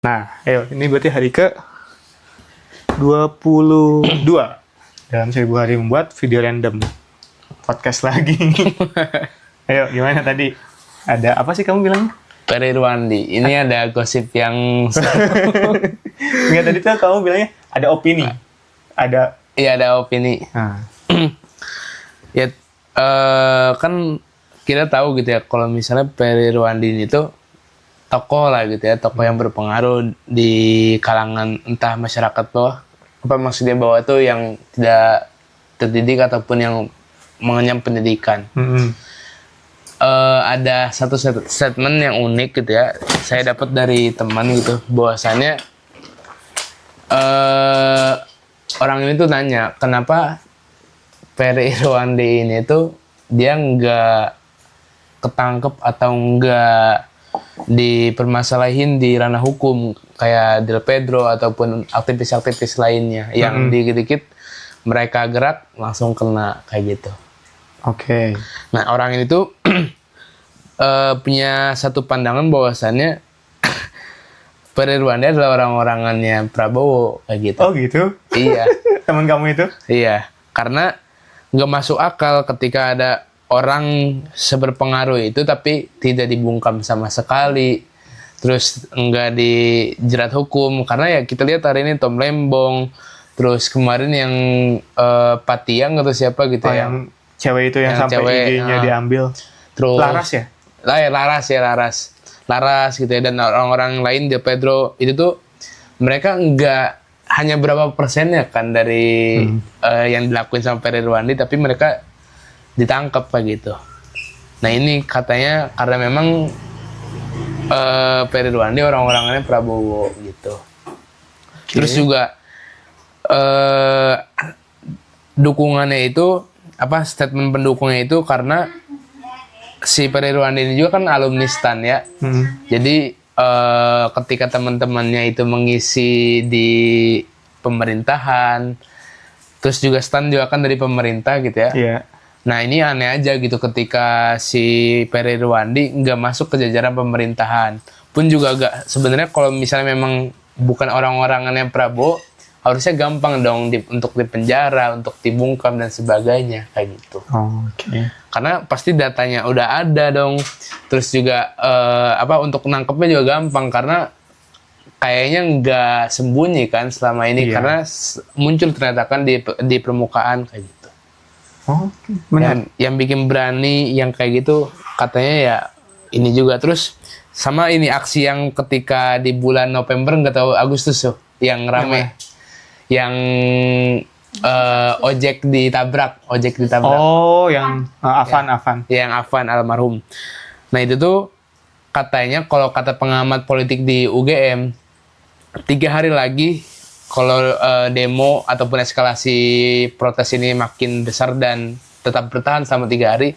Nah, ayo, ini berarti hari ke 22 dalam 1000 hari membuat video random. Podcast lagi. Ayo, gimana tadi? Ada apa sih kamu bilangnya? Ferry Irwandi, ini ada gosip yang Enggak, tadi tuh kamu bilangnya ada opini. Ada. iya ada opini. Nah, Ya kan kita tahu gitu ya kalau misalnya Ferry Irwandi ini tuh tokoh lah gitu ya, tokoh yang berpengaruh di kalangan entah masyarakat bawah, apa maksudnya bawah tuh yang tidak terdidik ataupun yang mengenyam pendidikan. Ada satu statement yang unik gitu ya, saya dapat dari teman gitu, bahwasannya orang ini tuh nanya kenapa Ferry Irwandi ini tuh dia nggak ketangkep atau nggak dipermasalahin di ranah hukum kayak Del Pedro ataupun aktivis-aktivis lainnya yang dikit-dikit mereka gerak langsung kena kayak gitu. Oke. Nah orang ini tuh punya satu pandangan bahwasannya Ferry Irwandi adalah orang-orangannya Prabowo kayak gitu. Oh gitu? Iya. Teman kamu itu? Iya, karena nggak masuk akal ketika ada orang seberpengaruh itu tapi tidak dibungkam sama sekali, terus nggak dijerat hukum. Karena ya kita lihat hari ini Tom Lembong, terus kemarin yang Pak Tiang atau siapa gitu ya. Yang cewek itu yang sampai IG-nya diambil. Terus Laras ya? Laras gitu ya, dan orang-orang lain Del Pedro itu tuh mereka nggak hanya berapa persennya kan dari yang dilakuin sama Ferry Irwandi, tapi mereka ditangkap kayak gitu. Nah ini katanya karena memang Ferry Irwandi orang-orangnya Prabowo gitu. Okay. Terus juga dukungannya itu apa, statement pendukungnya itu karena si Ferry Irwandi ini juga kan alumni STAN ya. Jadi ketika teman-temannya itu mengisi di pemerintahan, terus juga STAN juga kan dari pemerintah gitu ya. Iya. Nah ini aneh aja gitu ketika si Ferry Irwandi nggak masuk ke jajaran pemerintahan. Pun juga agak sebenarnya kalau misalnya memang bukan orang-orangannya Prabowo, harusnya gampang dong untuk dipenjara, untuk dibungkam dan sebagainya kayak gitu. Oke. Karena pasti datanya udah ada dong. Terus juga untuk nangkepnya juga gampang karena kayaknya nggak sembunyi kan selama ini. Iya. Karena muncul ternyata kan di permukaan kayak gitu. Oke, benar. Yang bikin berani yang kayak gitu katanya ya ini juga. Terus sama ini aksi yang ketika di bulan November nggak tahu Agustus tuh yang rame, yang ojek ditabrak. Oh, yang Afan. Yang Afan almarhum. Nah itu tuh katanya kalau kata pengamat politik di UGM 3 hari lagi kalau demo ataupun eskalasi protes ini makin besar dan tetap bertahan selama 3 hari,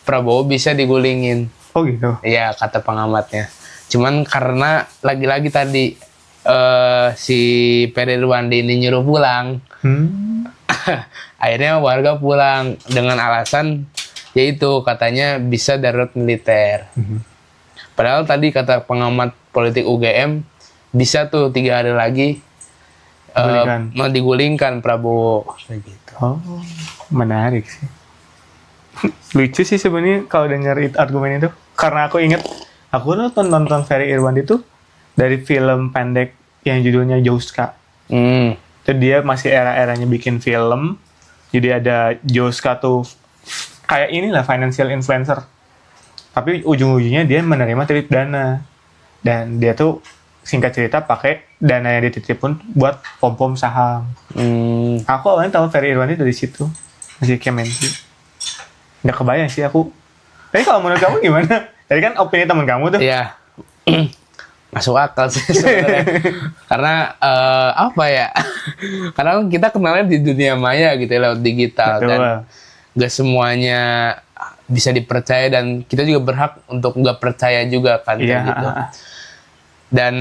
Prabowo bisa digulingin. Oh gitu? Iya, kata pengamatnya. Cuman karena lagi-lagi tadi si Ferry Irwandi ini nyuruh pulang, akhirnya warga pulang dengan alasan yaitu katanya bisa darurat militer. Padahal tadi kata pengamat politik UGM bisa tuh 3 hari lagi mau digulingkan Prabowo gitu. Oh, menarik sih. Lucu sih sebenarnya kalau dengar argumen itu, karena aku inget aku nonton Ferry Irwandi itu dari film pendek yang judulnya Joska. Itu dia masih era-eranya bikin film, jadi ada Joska tuh kayak inilah financial influencer, tapi ujung-ujungnya dia menerima titip dana, dan dia tuh singkat cerita pakai dana yang dititip pun buat pom-pom saham. Aku awalnya tahu Ferry Irwandi dari situ, masih Kemenlu. Nggak kebayang sih aku. Tapi kalau menurut kamu gimana? Tadi kan opini teman kamu tuh. Iya. Masuk akal sih sebenarnya. Karena apa ya? Karena kita kenalnya di dunia maya gitu ya, lewat digital. Betul. Dan nggak semuanya bisa dipercaya dan kita juga berhak untuk nggak percaya juga kan kayak gitu. Dan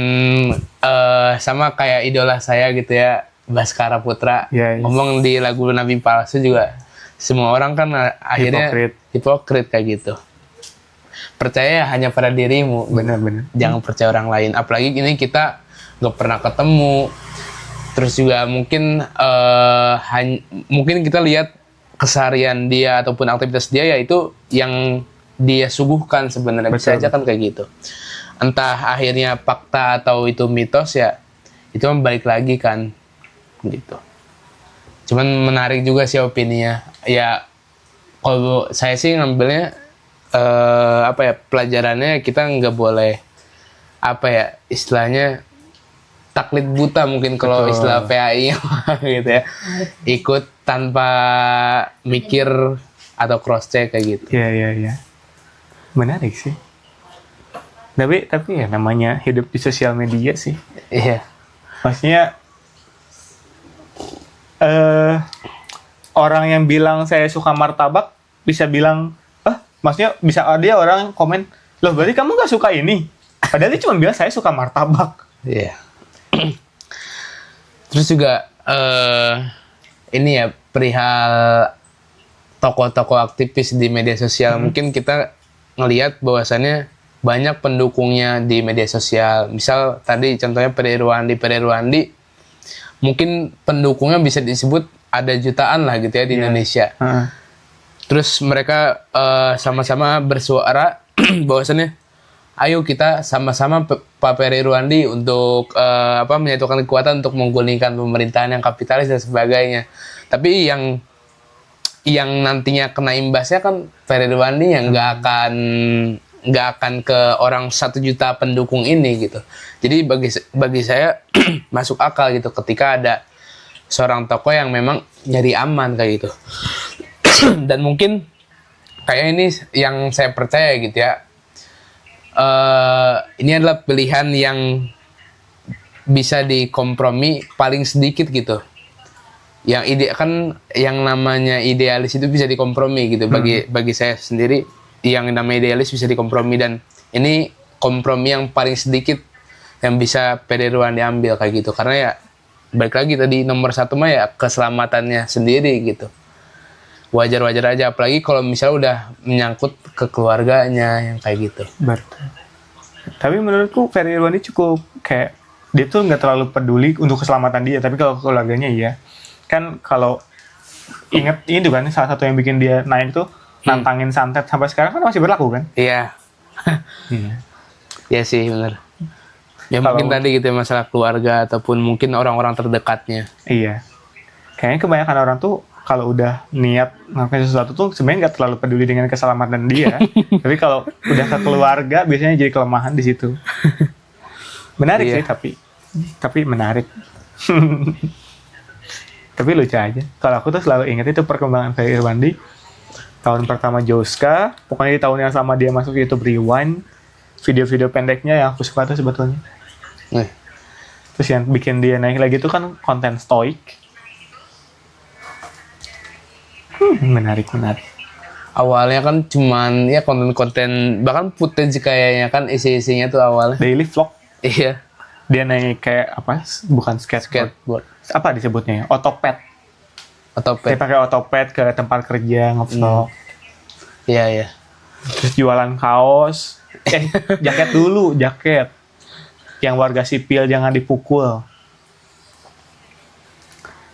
sama kayak idola saya gitu ya, Baskara Putra, ngomong di lagu Nabi Palsu juga, semua orang kan akhirnya hipokrit kayak gitu. Percaya hanya pada dirimu. Benar-benar. Jangan percaya orang lain. Apalagi ini kita nggak pernah ketemu. Terus juga mungkin mungkin kita lihat keseharian dia ataupun aktivitas dia ya itu yang dia suguhkan sebenarnya. Bisa aja kan kayak gitu. Entah akhirnya fakta atau itu mitos ya, itu balik lagi kan gitu. Cuman menarik juga sih opininya. Ya kalau saya sih ngambilnya pelajarannya kita nggak boleh istilahnya taklid buta mungkin kalau istilah PAI gitu ya. Ikut tanpa mikir atau cross check kayak gitu. Iya. Menarik sih. Tapi ya namanya hidup di sosial media sih. Iya. Maksudnya orang yang bilang saya suka martabak bisa bilang, maksudnya bisa ada orang komen, loh berarti kamu nggak suka ini? Padahal dia cuma bilang saya suka martabak. Iya. Terus juga ini ya perihal tokoh-tokoh aktivis di media sosial. Mungkin kita ngelihat bahwasannya banyak pendukungnya di media sosial. Misal tadi contohnya Pere Irwandi, mungkin pendukungnya bisa disebut ada jutaan lah gitu ya di Indonesia. Terus mereka sama-sama bersuara bahwasannya ayo kita sama-sama Pak Pere Irwandi untuk menyatukan kekuatan untuk menggulingkan pemerintahan yang kapitalis dan sebagainya. Tapi yang nantinya kena imbasnya kan Pere Irwandi yang nggak akan ke orang 1 juta pendukung ini gitu. Jadi bagi saya masuk akal gitu ketika ada seorang tokoh yang memang nyari aman kayak gitu. Dan mungkin kayak ini yang saya percaya gitu ya. Ini adalah pilihan yang bisa dikompromi paling sedikit gitu. Yang yang namanya idealis itu bisa dikompromi gitu. Bagi saya sendiri yang namanya idealis bisa dikompromi, dan ini kompromi yang paling sedikit yang bisa Pere Irwandi diambil kayak gitu. Karena ya balik lagi tadi nomor 1 mah ya keselamatannya sendiri gitu. Wajar-wajar aja, apalagi kalau misalnya udah menyangkut ke keluarganya yang kayak gitu. Betul. Tapi menurutku Pere Irwandi cukup kayak dia tuh nggak terlalu peduli untuk keselamatan dia, tapi kalau keluarganya iya. Kan kalau inget ini kan salah satu yang bikin dia naik tuh nantangin santet sampai sekarang kan masih berlaku kan? Iya. Iya sih benar. Ya Kalau, mungkin tadi gitu ya, masalah keluarga ataupun mungkin orang-orang terdekatnya. Iya. Kayaknya kebanyakan orang tuh kalau udah niat ngelakuin sesuatu tuh sebenarnya nggak terlalu peduli dengan keselamatan dia. Tapi kalau udah ke keluarga biasanya jadi kelemahan di situ. Menarik sih tapi menarik. Tapi lucu aja. Kalau aku tuh selalu ingat itu perkembangan Pere Irwandi. Tahun pertama Joska, pokoknya di tahun yang sama dia masuk YouTube Rewind, video-video pendeknya yang aku suka tuh sebetulnya. Terus yang bikin dia naik lagi tuh kan konten stoik. Menarik. Awalnya kan cuman ya konten-konten, bahkan footage kayaknya kan isi-isinya tuh awalnya. Daily vlog. Iya. Dia naik kayak apa? Bukan skateboard. Apa disebutnya ya? Otopad. Dia pakai otopad ke tempat kerja ngevlog. Iya. Terus jualan kaos. Jaket. Yang warga sipil jangan dipukul.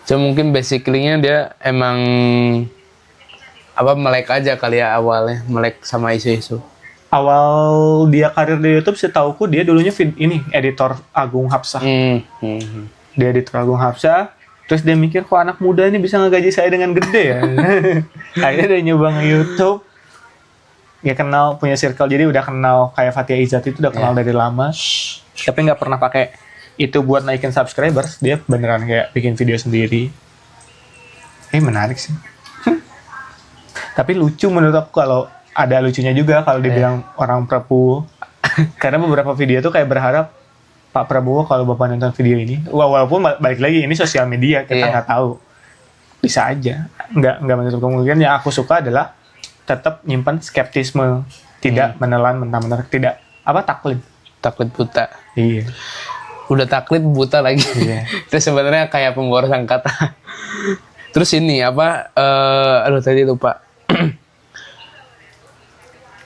Cuma mungkin basically-nya dia emang melek aja kali ya awalnya, melek sama isu-isu. Awal dia karir di YouTube setauku dia dulunya editor Agung Hapsah. Dia editor Agung Hapsah. Terus dia mikir kok anak muda ini bisa ngegaji saya dengan gede ya. Akhirnya dia nyoba nge-YouTube. Dia kenal, punya circle, jadi udah kenal kayak Fathia Izzat itu udah kenal dari lama. Tapi nggak pernah pakai itu buat naikin subscribers. Dia beneran kayak bikin video sendiri. Menarik sih. Tapi lucu menurut aku kalau ada lucunya juga kalau dibilang orang Prabowo. Karena beberapa video tuh kayak berharap Pak Prabowo kalau Bapak nonton video ini, walaupun balik lagi ini sosial media, kita nggak tahu. Bisa aja. Nggak menutup kemungkinan. Yang aku suka adalah tetap nyimpan skeptisme, tidak menelan mentah-mentah, tidak taklid buta. Iya. Udah taklid buta lagi. Iya. Itu sebenarnya kayak pemborosan kata. Terus ini tadi lupa.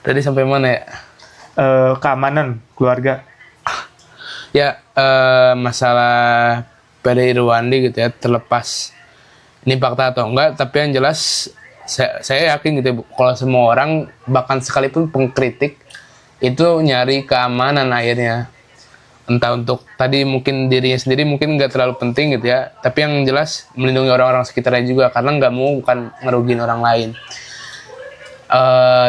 Tadi sampai mana ya? Keamanan keluarga. Ya masalah Ferry Irwandi gitu ya, terlepas ini fakta atau enggak, tapi yang jelas saya yakin gitu ya, kalau semua orang bahkan sekalipun pengkritik itu nyari keamanan akhirnya, entah untuk tadi mungkin dirinya sendiri mungkin nggak terlalu penting gitu ya, tapi yang jelas melindungi orang-orang sekitarnya juga karena nggak mau bukan ngerugiin orang lain.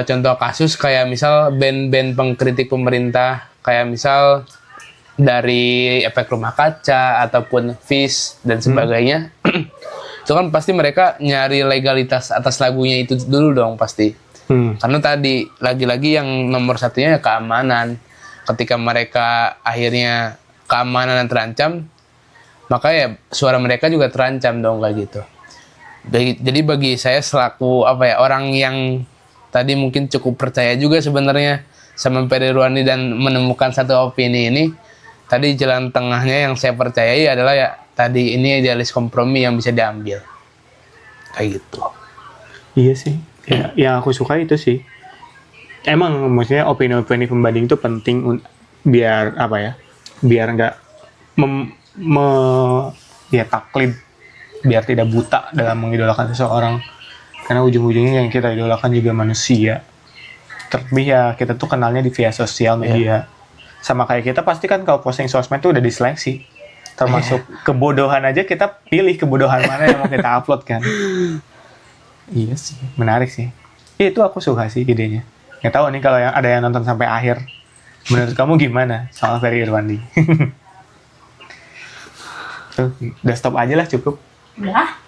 Contoh kasus kayak misal band-band pengkritik pemerintah, kayak misal dari Efek Rumah Kaca ataupun Fish dan sebagainya, itu kan pasti mereka nyari legalitas atas lagunya itu dulu dong pasti. Karena tadi lagi-lagi yang nomor satunya ya keamanan. Ketika mereka akhirnya keamanan terancam, maka ya suara mereka juga terancam dong kayak gitu. Jadi bagi saya selaku orang yang tadi mungkin cukup percaya juga sebenarnya sama Ferry Irwandi dan menemukan satu opini ini, tadi jalan tengahnya yang saya percayai adalah ya tadi ini idealis kompromi yang bisa diambil kayak gitu. Iya sih, ya, yang aku suka itu sih. Emang maksudnya opini-opini pembanding itu penting biar biar nggak taklid, biar tidak buta dalam mengidolakan seseorang. Karena ujung-ujungnya yang kita idolakan juga manusia. Terlebih ya kita tuh kenalnya di via sosial media. Sama kayak kita pasti kan kalau posting sosmed tuh udah diseleksi. Termasuk kebodohan aja kita pilih kebodohan mana yang mau kita upload kan. Iya sih, menarik sih. Itu aku suka sih idenya. Nggak tahu nih kalau ada yang nonton sampai akhir. Menurut kamu gimana soal Ferry Irwandi? Tuh, udah stop aja lah cukup. Udah.